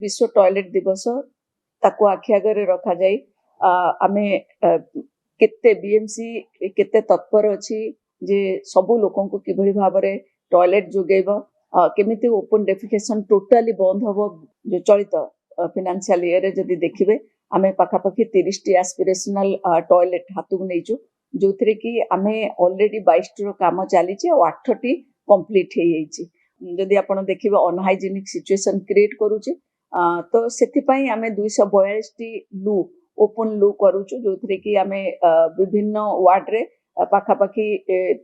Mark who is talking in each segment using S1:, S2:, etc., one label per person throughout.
S1: विश्व टॉयलेट दिवस ताको आखि आगे रखा जाए आमे केते बीएमसी केते तत्पर अछि जे सबु लोकों को किभଳି भाबरे टॉयलेट जोगेबो केमिति ओपन डेफिकेशन टोटली बंद हबो जो चलित फाइनेंशियल ईयर रे जदी देखिबे आमे पाखापाखि 30 टी एस्पिरेशनल टॉयलेट हाथु नेइचु जो थरे कि आमे ऑलरेडी 22 टी रो काम चली छि और 8 टी कंप्लीट हे जाइछि जदी आपण देखिबे अनहाइजीनिक सिचुएशन क्रिएट करूछि तो सेति पई आमे 242 टी लू ओपन लू करूछु जो थरे कि आमे विभिन्न वार्ड रे पाखापाखि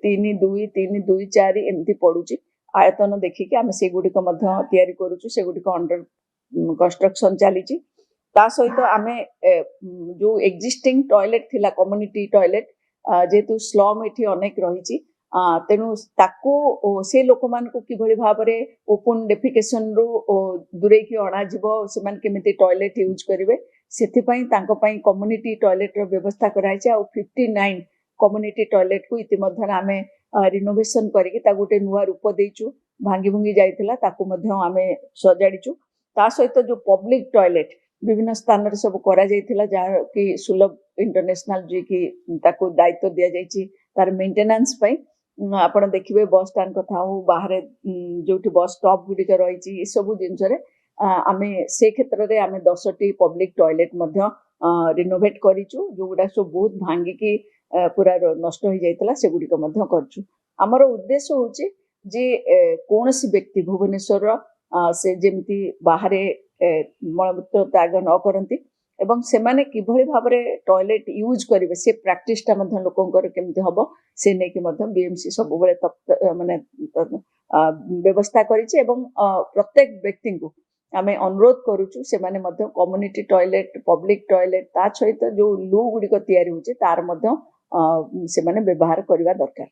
S1: 3 2 3 2 4 एमती पडुछि आयतन देखिके आमे से गुडी को मध्य तयारी करूछु से गुडी को अंडर कंस्ट्रक्शन चली छि ता सहित आमे जो एक्जिस्टिंग टॉयलेट थिला कम्युनिटी टॉयलेट जेतु स्लम एठी अनेक रही छि तेणु ताकू से लोक मान को किभଳି भाबरे ओपन डेफिकेशन रो दूरे की अणा जीवो से मान केमिति टॉयलेट यूज करिवे सेति पई तांको पई कम्युनिटी टॉयलेट रो व्यवस्था कराइ छै आ 59 कम्युनिटी टॉयलेट को इति मध्य आमे रिनोवेशन करिके ता गुटे नुवा रूप देइचु भांगी भुंगी जाइतिला ताकू मध्य आमे सजाडिचु ता सहित जो पब्लिक टॉयलेट विभिन्न स्थान रे सब करा जाइतिला जा कि सुलभ इंटरनेशनल जे कि ताकू दायित्व दिया जाइछि तार मेंटेनेंस पई आपण देखिबे बस स्टैंड कथा हो बाहर जोठी बस स्टॉप गुडी के रही छि ई सब जिंस रे आमे से क्षेत्र रे आमे 10 टी पब्लिक टॉयलेट मध्य रिनोवेट करिचु जो गुडा सब बहुत भांगी की पूरा नष्ट हो जाइतला से गुडी को मध्य करछु हमर उद्देश्य होछि जे कोनसी व्यक्ति भुवनेश्वर से जेमती बाहरे मलमूत्र त्याग न करंती एवं से माने किभଳି भाबरे टॉयलेट यूज करिवे से प्रैक्टिस ता मध्य लोकंकर केमते हबो से नै कि मध्य बीएमसी सब बेले माने व्यवस्था करिछि एवं प्रत्येक व्यक्ति को आमे अनुरोध करूछु से माने मध्य कम्युनिटी टॉयलेट पब्लिक टॉयलेट ता सहित जो लू गुडी को तयारी होछि तार मध्य से माने व्यवहार करिवा दरकार।